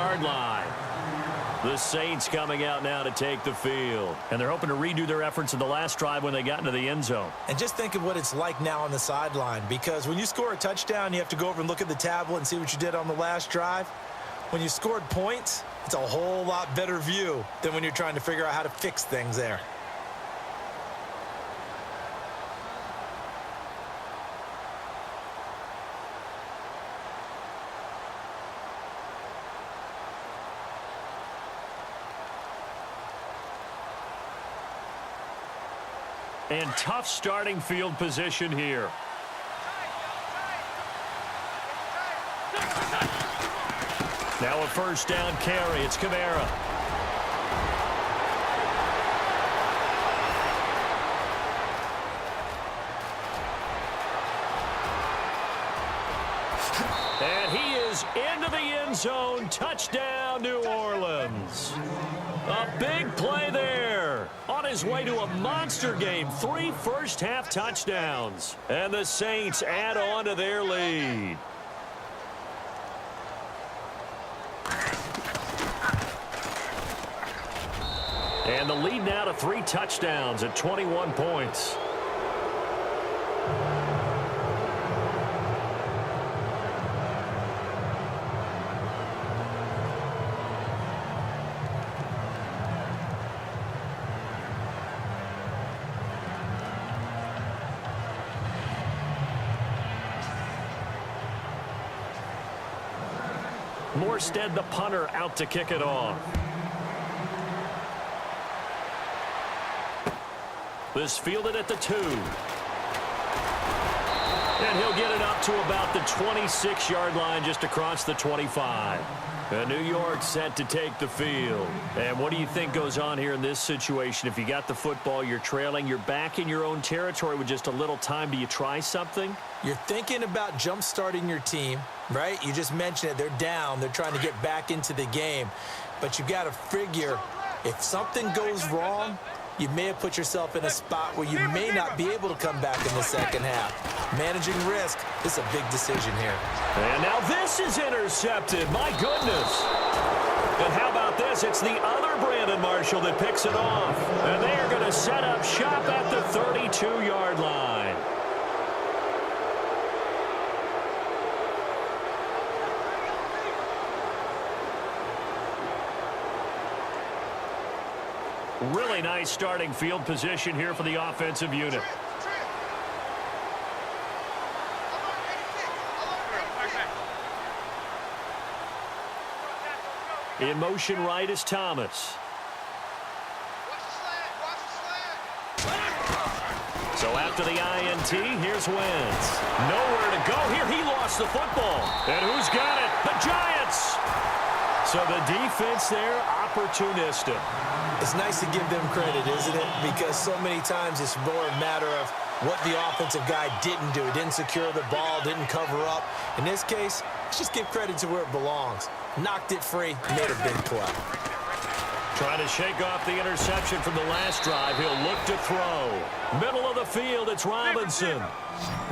20-yard line. The Saints coming out now to take the field. And they're hoping to redo their efforts in the last drive when they got into the end zone. And just think of what it's like now on the sideline, because when you score a touchdown, you have to go over and look at the tablet and see what you did on the last drive. When you scored points, it's a whole lot better view than when you're trying to figure out how to fix things there. And tough starting field position here. Now a first down carry. It's Kamara. And he is into the end zone. Touchdown, New Orleans. A big play there. On his way to a monster game. 3 first-half touchdowns. And the Saints add on to their lead. And the lead now to 3 touchdowns at 21 points. Morstead, the punter, out to kick it off. This fielded at the 2. And he'll get it up to about the 26-yard line, just across the 25. And New York set to take the field. And what do you think goes on here in this situation? If you got the football, you're trailing, you're back in your own territory with just a little time. Do you try something? You're thinking about jump-starting your team, right? You just mentioned it. They're down. They're trying to get back into the game. But you've got to figure, if something goes wrong, you may have put yourself in a spot where you may not be able to come back in the second half. Managing risk is a big decision here. And now this is intercepted. My goodness. And how about this? It's the other Brandon Marshall that picks it off. And they are going to set up shop at the 32-yard line. Really nice starting field position here for the offensive unit. In motion right is Thomas. So after the INT, here's Wentz. Nowhere to go here. He lost the football. And who's got it? The Giants. So the defense there, opportunistic. It's nice to give them credit, isn't it? Because so many times it's more a matter of what the offensive guy didn't do. He didn't secure the ball, didn't cover up. In this case, let's just give credit to where it belongs. Knocked it free, made a big play. Trying to shake off the interception from the last drive. He'll look to throw. Middle of the field, it's Robinson.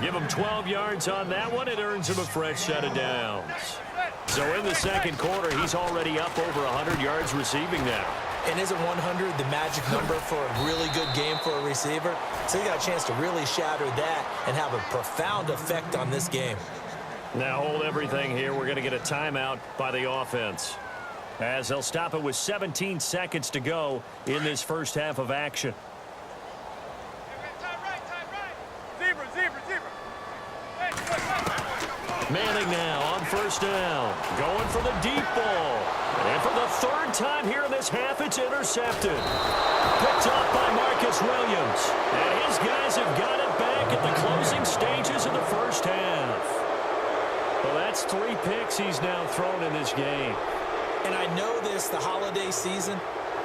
Give him 12 yards on that one. It earns him a fresh set of downs. So in the second quarter, he's already up over 100 yards receiving now. And isn't 100 the magic number for a really good game for a receiver? So he got a chance to really shatter that and have a profound effect on this game. Now hold everything here. We're going to get a timeout by the offense, as they'll stop it with 17 seconds to go in this first half of action. Manning now on first down. Going for the deep ball. And for the third time here in this half, it's intercepted. Picked up by Marcus Williams. And his guys have got it back at the closing stages of the first half. Well, that's 3 picks he's now thrown in this game. And I know this, the holiday season,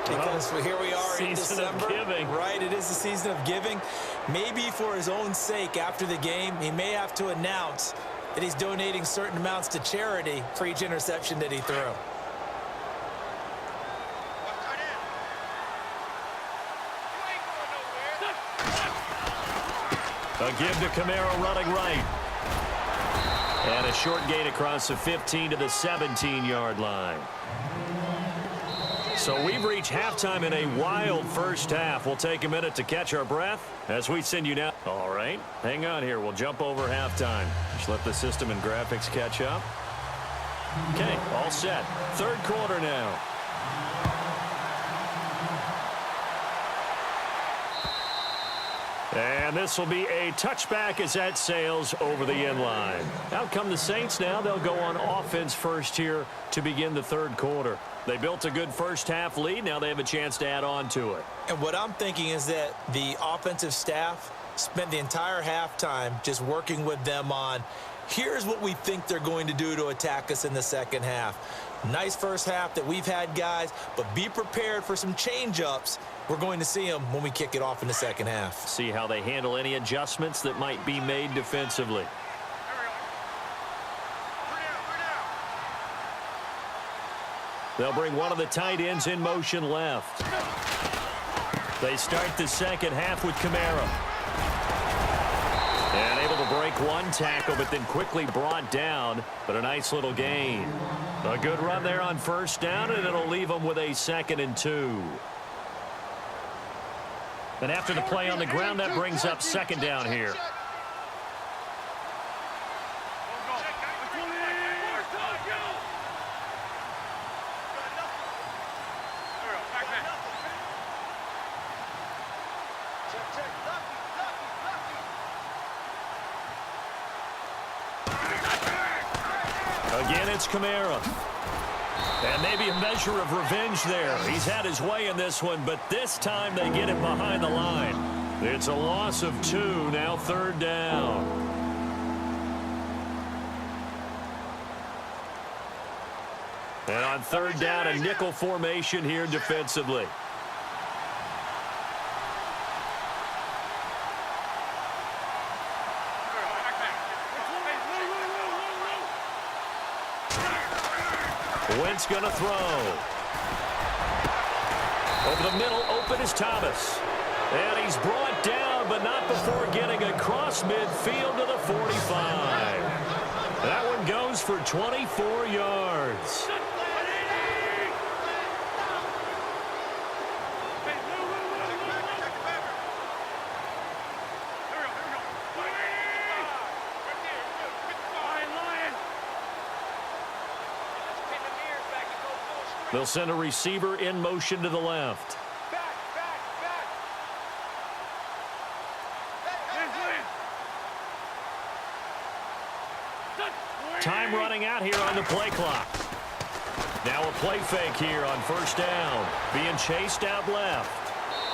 because here we are in December. Season of giving. Right, it is the season of giving. Maybe for his own sake after the game, he may have to announce that he's donating certain amounts to charity for each interception that he threw. A give to Kamara running right. And a short gain across the 15 to the 17-yard line. So we've reached halftime in a wild first half. We'll take a minute to catch our breath as we send you now. All right, hang on here. We'll jump over halftime. Just let the system and graphics catch up. Okay, all set. Third quarter now. And this will be a touchback as that sails over the end line. Out come the Saints now. They'll go on offense first here to begin the third quarter. They built a good first half lead. Now they have a chance to add on to it. And what I'm thinking is that the offensive staff spent the entire halftime just working with them on, here's what we think they're going to do to attack us in the second half. Nice first half that we've had, guys, but be prepared for some change-ups. We're going to see them when we kick it off in the second half. See how they handle any adjustments that might be made defensively. They'll bring one of the tight ends in motion left. They start the second half with Kamara. And able to break one tackle, but then quickly brought down. But a nice little gain. A good run there on first down, and it'll leave them with a 2nd and 2. And after the play on the ground, that brings up second down here. Again, it's Kamara. And maybe a measure of revenge there. He's had his way in this one, but this time they get him behind the line. It's a loss of 2, now third down. And on third down, a nickel formation here defensively. Wentz going to throw. Over the middle, open is Thomas. And he's brought down, but not before getting across midfield to the 45. That one goes for 24 yards. They'll send a receiver in motion to the left. Time running out here on the play clock. Now a play fake here on first down. Being chased out left.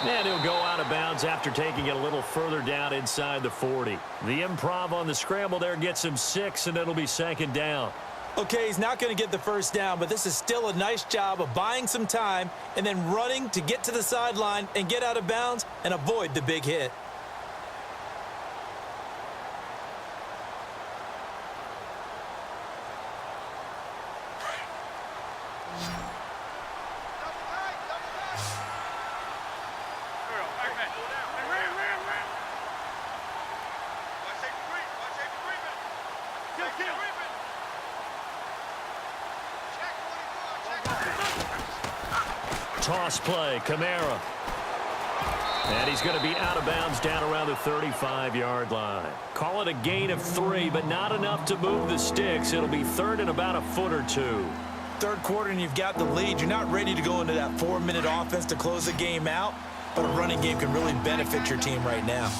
And he'll go out of bounds after taking it a little further down inside the 40. The improv on the scramble there gets him 6, and it'll be second down. Okay, he's not going to get the first down, but this is still a nice job of buying some time and then running to get to the sideline and get out of bounds and avoid the big hit. Toss play, Kamara. And he's going to be out of bounds down around the 35-yard line. Call it a gain of 3, but not enough to move the sticks. It'll be third and about a foot or 2. Third quarter and you've got the lead. You're not ready to go into that 4-minute offense to close the game out, but a running game can really benefit your team right now.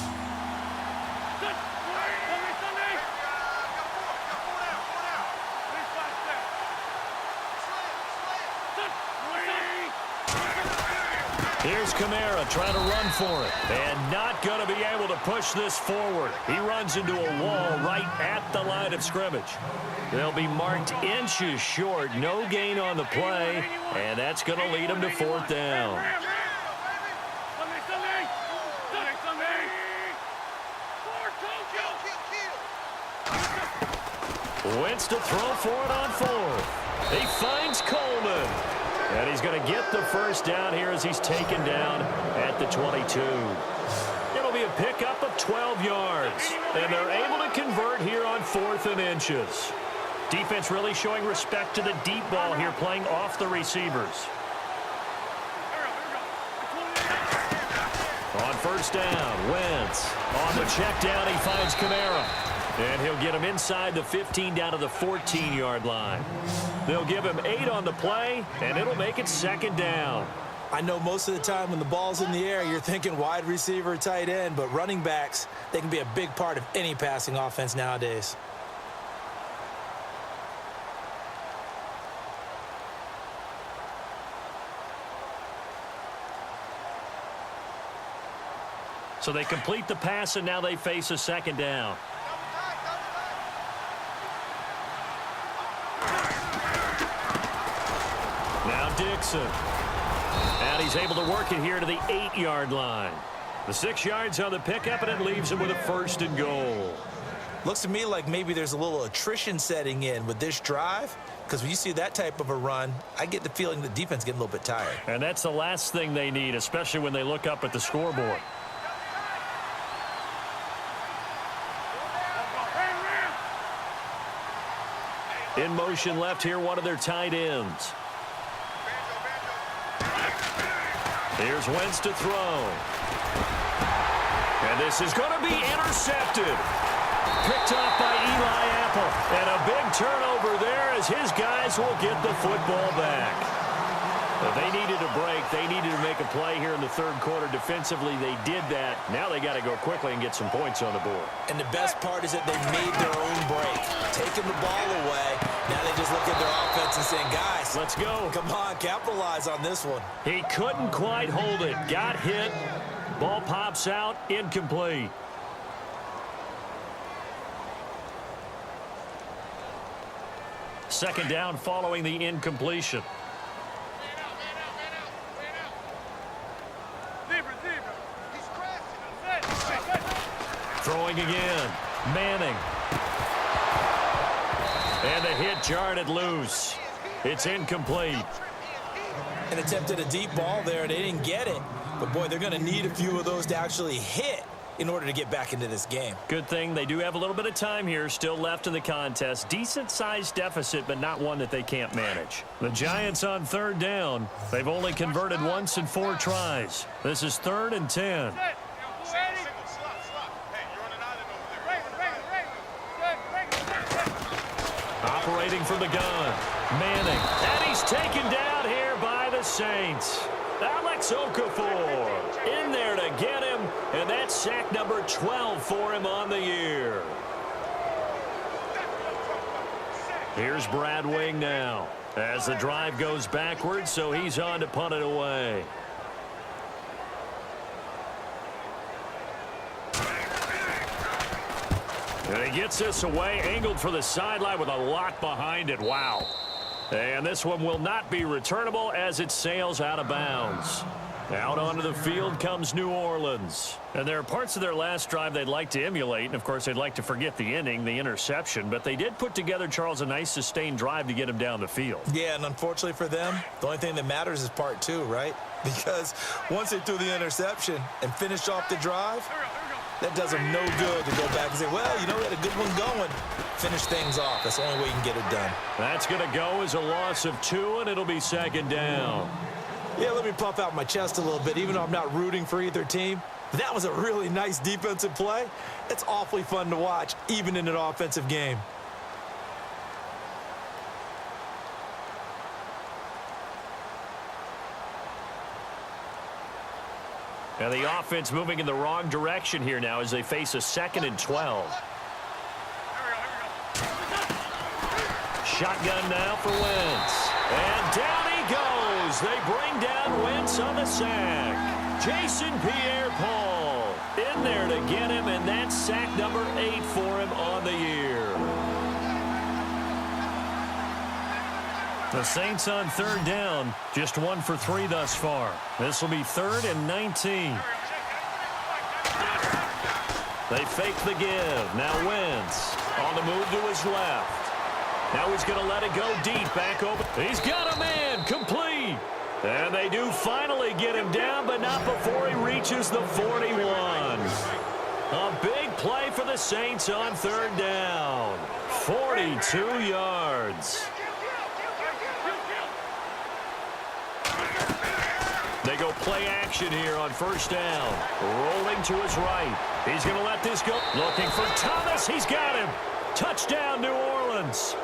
Here's Kamara trying to run for it. And not going to be able to push this forward. He runs into a wall right at the line of scrimmage. They'll be marked inches short. No gain on the play. And that's going to lead them to fourth down. Wentz to throw for it on fourth. He finds Coleman. And he's going to get the first down here as he's taken down at the 22. It'll be a pickup of 12 yards. And they're able to convert here on 4th and inches. Defense really showing respect to the deep ball here, playing off the receivers. On 1st down, Wentz. On the check down, he finds Kamara. And he'll get him inside the 15 down to the 14-yard line. They'll give him 8 on the play, and it'll make it 2nd down. I know most of the time when the ball's in the air, you're thinking wide receiver, tight end, but running backs, they can be a big part of any passing offense nowadays. So they complete the pass, and now they face a 2nd down. Now Dixon. And he's able to work it here to the 8-yard line. The 6 yards on the pickup, and it leaves him with a 1st and goal. Looks to me like maybe there's a little attrition setting in with this drive, because when you see that type of a run, I get the feeling the defense getting a little bit tired. And that's the last thing they need, especially when they look up at the scoreboard. In motion left here, one of their tight ends. Here's Wentz to throw. And this is going to be intercepted. Picked off by Eli Apple. And a big turnover there as his guys will get the football back. But they needed a break. They needed to make a play here in the 3rd quarter. Defensively, they did that. Now they got to go quickly and get some points on the board. And the best part is that they made their own break. Taking the ball away. Now they just look at their offense and saying, guys, let's go. Come on, capitalize on this one. He couldn't quite hold it. Got hit. Ball pops out. Incomplete. Second down following the incompletion. Throwing again. Manning. And the hit jarred it loose. It's incomplete. And attempted a deep ball there, and they didn't get it. But, boy, they're going to need a few of those to actually hit in order to get back into this game. Good thing they do have a little bit of time here still left in the contest. Decent-sized deficit, but not one that they can't manage. The Giants on 3rd down. They've only converted once in 4 tries. This is 3rd and 10. Operating from the gun. Manning. And he's taken down here by the Saints. Alex Okafor in there to get him. And that's sack number 12 for him on the year. Here's Brad Wing now. As the drive goes backwards, so he's on to punt it away. And he gets this away, angled for the sideline with a lot behind it. Wow. And this one will not be returnable as it sails out of bounds. Out onto the field comes New Orleans. And there are parts of their last drive they'd like to emulate. And, of course, they'd like to forget the inning, the interception. But they did put together, Charles, a nice sustained drive to get him down the field. Yeah, and unfortunately for them, the only thing that matters is part 2, right? Because once they threw the interception and finished off the drive, that does them no good to go back and say, well, you know, we had a good one going. Finish things off. That's the only way you can get it done. That's going to go as a loss of 2, and it'll be 2nd down. Yeah, let me puff out my chest a little bit, even though I'm not rooting for either team. That was a really nice defensive play. It's awfully fun to watch, even in an offensive game. And the offense moving in the wrong direction here now as they face a 2nd and 12. Shotgun now for Wentz. And down he goes. They bring down Wentz on the sack. Jason Pierre-Paul in there to get him, and that's sack number 8 for him on the year. The Saints on 3rd down, just 1 for 3 thus far. This will be 3rd and 19. They fake the give. Now Wentz on the move to his left. Now he's going to let it go deep back over. He's got a man complete. And And they do finally get him down, but not before he reaches the 41. A big play for the Saints on third down. 42 yards. They go play action here on first down. Rolling to his right. He's going to let this go. Looking for Thomas. He's got him. Touchdown, New Orleans.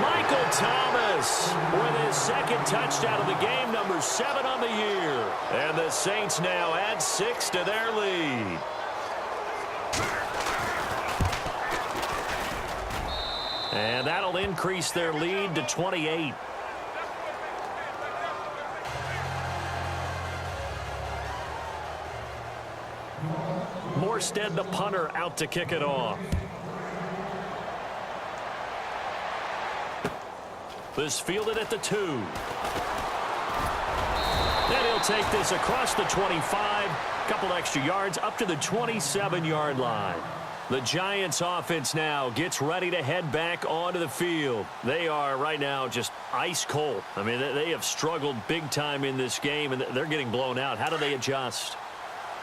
Michael Thomas with his second touchdown of the game, number 7 on the year. And the Saints now add 6 to their lead. And that'll increase their lead to 28. Morstead, the punter, out to kick it off. This fielded at the 2. Then he'll take this across the 25. Couple extra yards up to the 27-yard line. The Giants offense now gets ready to head back onto the field. They are right now just ice cold. I mean, they have struggled big time in this game, and they're getting blown out. How do they adjust?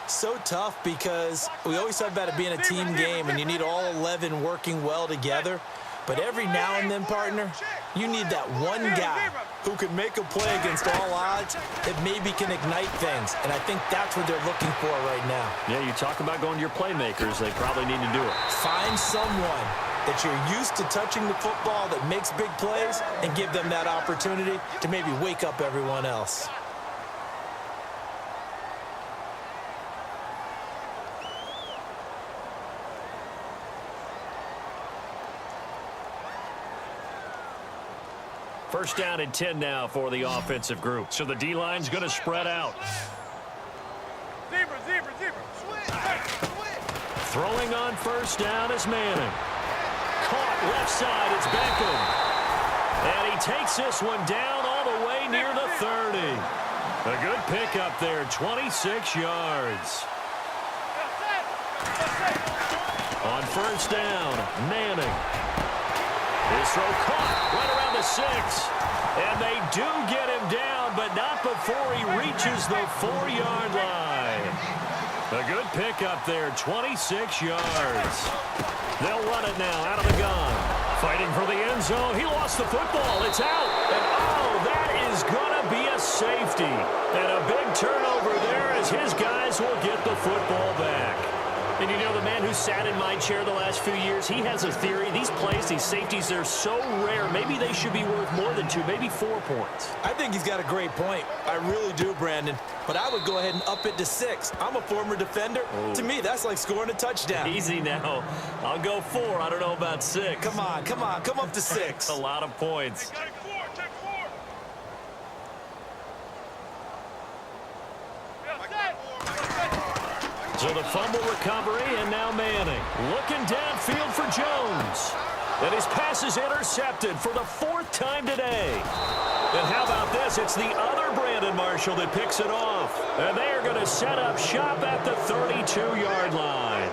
So tough because we always talk about it being a team game, and you need all 11 working well together. But every now and then, partner, you need that one guy who can make a play against all odds that maybe can ignite things. And I think that's what they're looking for right now. Yeah, you talk about going to your playmakers. They probably need to do it. Find someone that you're used to touching the football that makes big plays and give them that opportunity to maybe wake up everyone else. First down and 10 now for the offensive group. So the D-line's going to spread out. Throwing on first down is Manning. Caught left side, it's Beckham. And he takes this one down all the way near the 30. A good pickup there, 26 yards. On first down, Manning. His throw caught right around the 6. And they do get him down, but not before he reaches the 4-yard line. A good pickup there, 26 yards. They'll run it now out of the gun. Fighting for the end zone. He lost the football. It's out. And, oh, that is going to be a safety. And a big turnover there as his guys will get the football back. And you know, the man who sat in my chair the last few years, he has a theory. These plays, these safeties, they're so rare. Maybe they should be worth more than 2, maybe 4 points. I think he's got a great point. I really do, Brandon. But I would go ahead and up it to 6. I'm a former defender. Oh. To me, that's like scoring a touchdown. Easy now. I'll go 4. I don't know about 6. Come on. Come up to 6. A lot of points. So the fumble recovery, and now Manning. Looking downfield for Jones. And his pass is intercepted for the 4th time today. And how about this? It's the other Brandon Marshall that picks it off. And they are going to set up shop at the 32-yard line.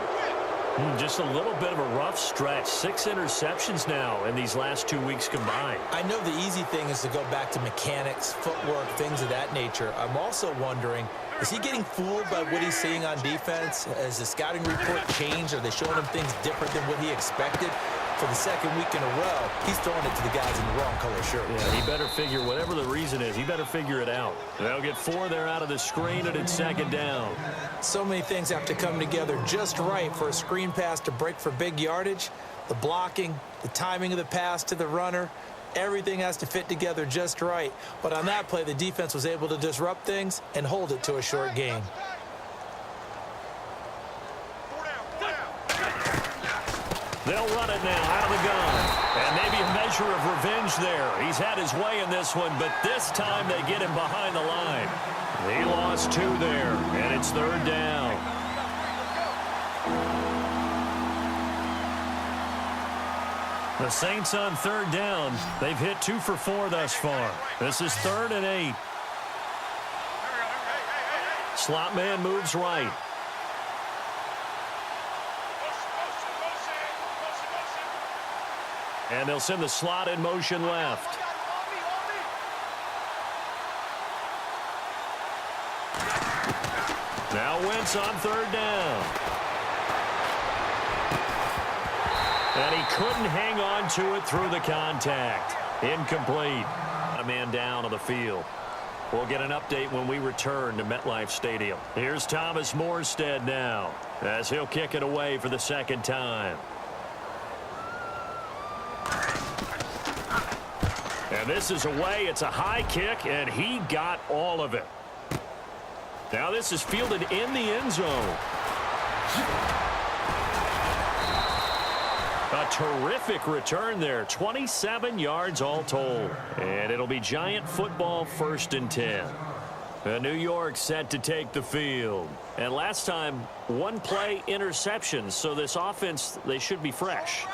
Just a little bit of a rough stretch. 6 interceptions now in these last 2 weeks combined. I know the easy thing is to go back to mechanics, footwork, things of that nature. I'm also wondering, is he getting fooled by what he's seeing on defense? Has the scouting report changed? Are they showing him things different than what he expected? For the 2nd week in a row, he's throwing it to the guys in the wrong color shirt. Yeah, he better figure, whatever the reason is, he better figure it out. They'll get 4 there out of the screen, and it's 2nd down. So many things have to come together just right for a screen pass to break for big yardage. The blocking, the timing of the pass to the runner, everything has to fit together just right. But on that play, the defense was able to disrupt things and hold it to a short gain. They'll run it now out of the gun. And maybe a measure of revenge there. He's had his way in this one, but this time they get him behind the line. He lost 2 there, and it's 3rd down. The Saints on 3rd down. They've hit 2 for 4 thus far. This is 3rd and 8. Slot man moves right. And they'll send the slot in motion left. Now Wentz on third down. And he couldn't hang on to it through the contact. Incomplete. A man down on the field. We'll get an update when we return to MetLife Stadium. Here's Thomas Morstead now as he'll kick it away for the second time. And this is away. It's a high kick, and he got all of it. Now this is fielded in the end zone. A terrific return there. 27 yards all told. And it'll be Giant football 1st and 10. New York set to take the field. And last time, one play interceptions. So this offense, they should be fresh.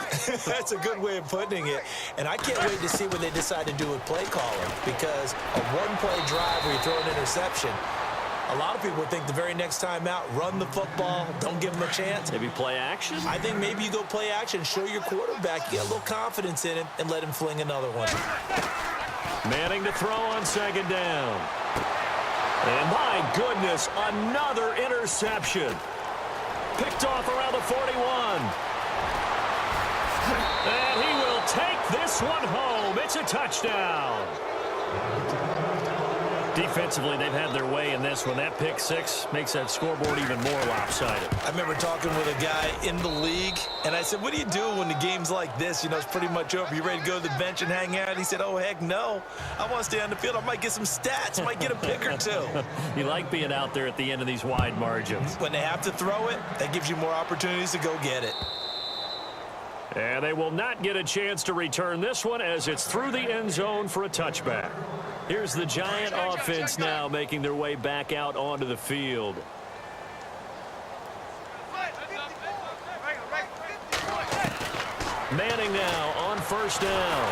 That's a good way of putting it. And I can't wait to see what they decide to do with play calling. Because a one-play drive where you throw an interception, a lot of people think the very next time out, run the football, don't give them a chance. Maybe play action? I think maybe you go play action, show your quarterback, you get a little confidence in him, and let him fling another one. Manning to throw on second down. And my goodness, another interception. Picked off around the 41. And he will take this one home. It's a touchdown. Defensively, they've had their way in this one. That pick six makes that scoreboard even more lopsided. I remember talking with a guy in the league, and I said, what do you do when the game's like this? You know, it's pretty much over. You ready to go to the bench and hang out? He said, oh, heck no. I want to stay on the field. I might get some stats. Might get a pick or two. You like being out there at the end of these wide margins. When they have to throw it, that gives you more opportunities to go get it. And they will not get a chance to return this one as it's through the end zone for a touchback. Here's the Giant offense now making their way back out onto the field. Manning now on first down.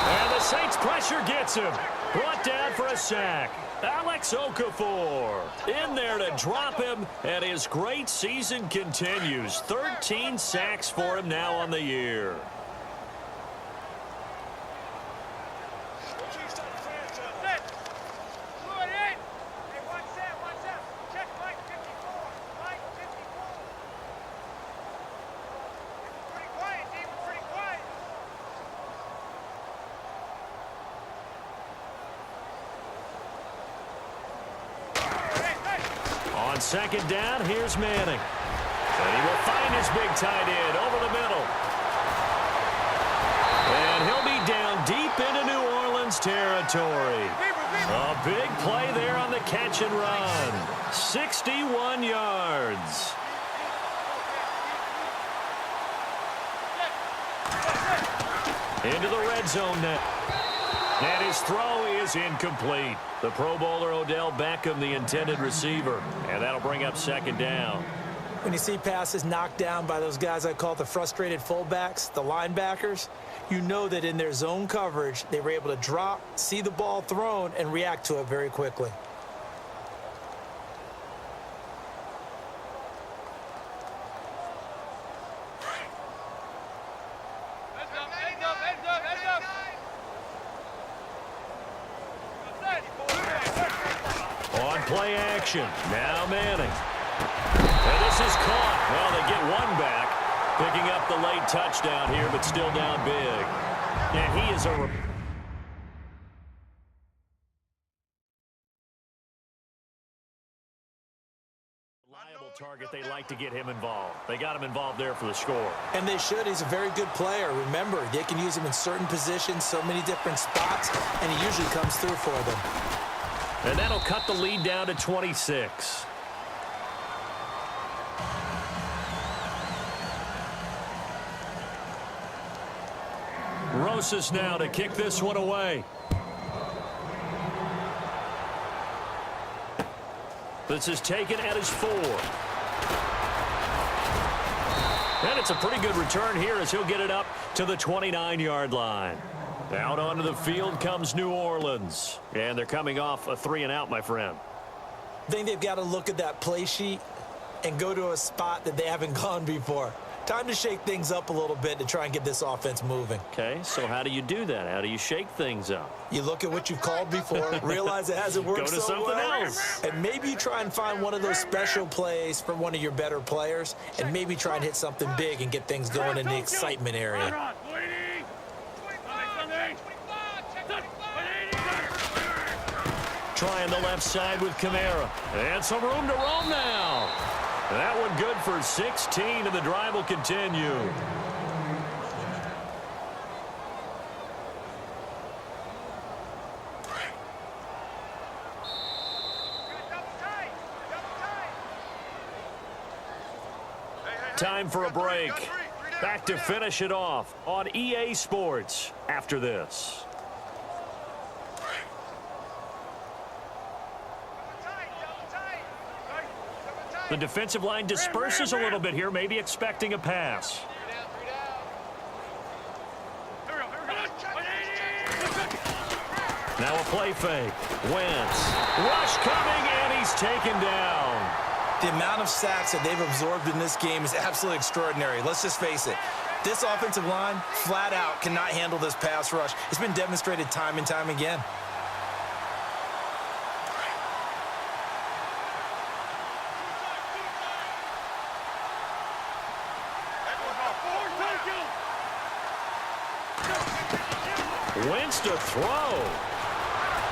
And the Saints pressure gets him. Brought down for a sack. Alex Okafor in there to drop him, and his great season continues. 13 sacks for him now on the year. On second down, here's Manning. And he will find his big tight end over the middle. And he'll be down deep into New Orleans territory. A big play there on the catch and run. 61 yards. Into the red zone now. And his throw is incomplete. The Pro Bowler Odell Beckham, the intended receiver. And that'll bring up second down. When you see passes knocked down by those guys I call the frustrated fullbacks, the linebackers, you know that in their zone coverage, they were able to drop, see the ball thrown, and react to it very quickly. Play action. Now Manning. And this is caught. Well, they get one back. Picking up the late touchdown here, but still down big. And he is a reliable target. They like to get him involved. They got him involved there for the score. And they should. He's a very good player. Remember, they can use him in certain positions, so many different spots, and he usually comes through for them. And that'll cut the lead down to 26. Rosas now to kick this one away. This is taken at his 4. And it's a pretty good return here as he'll get it up to the 29-yard line. Out onto the field comes New Orleans. And they're coming off a 3-and-out, my friend. I think they've got to look at that play sheet and go to a spot that they haven't gone before. Time to shake things up a little bit to try and get this offense moving. Okay, so how do you do that? How do you shake things up? You look at what you've called before, realize it hasn't worked Go to so something well, else. and maybe you try and find one of those special plays from one of your better players, and maybe try and hit something big and get things going in the excitement area. Trying the left side with Kamara. And some room to roam now. That one good for 16, and the drive will continue. Time for a break. Back to finish it off on EA Sports after this. The defensive line disperses a little bit here, maybe expecting a pass. Now a play fake. Wentz. Rush coming, and he's taken down. The amount of sacks that they've absorbed in this game is absolutely extraordinary. Let's just face it. This offensive line, flat out, cannot handle this pass rush. It's been demonstrated time and time again. Wentz to throw.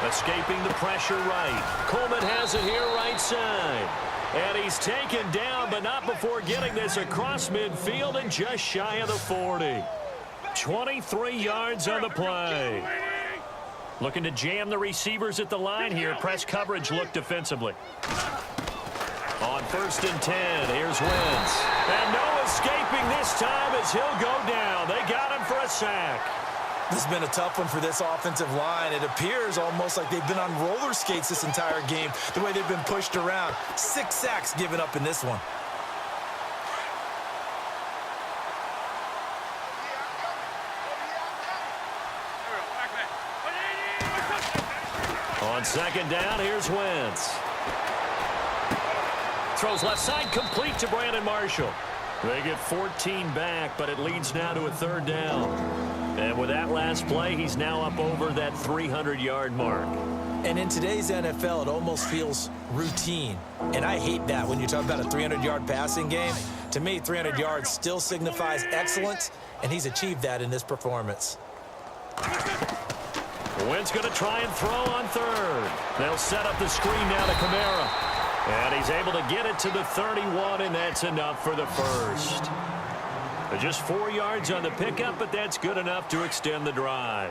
Escaping the pressure right. Coleman has it here right side. And he's taken down, but not before getting this across midfield and just shy of the 40. 23 yards on the play. Looking to jam the receivers at the line here. Press coverage look defensively. On 1st and 10, here's Wentz. And no escaping this time as he'll go down. They got him for a sack. This has been a tough one for this offensive line. It appears almost like they've been on roller skates this entire game, the way they've been pushed around. 6 sacks given up in this one. On 2nd down, here's Wentz. Throws left side, complete to Brandon Marshall. They get 14 back, but it leads now to a 3rd down. And with that last play, he's now up over that 300-yard mark. And in today's NFL, it almost feels routine. And I hate that when you talk about a 300-yard passing game. To me, 300 yards still signifies excellence, and he's achieved that in this performance. Wentz going to try and throw on 3rd. They'll set up the screen now to Kamara. And he's able to get it to the 31, and that's enough for the 1st. Just 4 yards on the pickup, but that's good enough to extend the drive.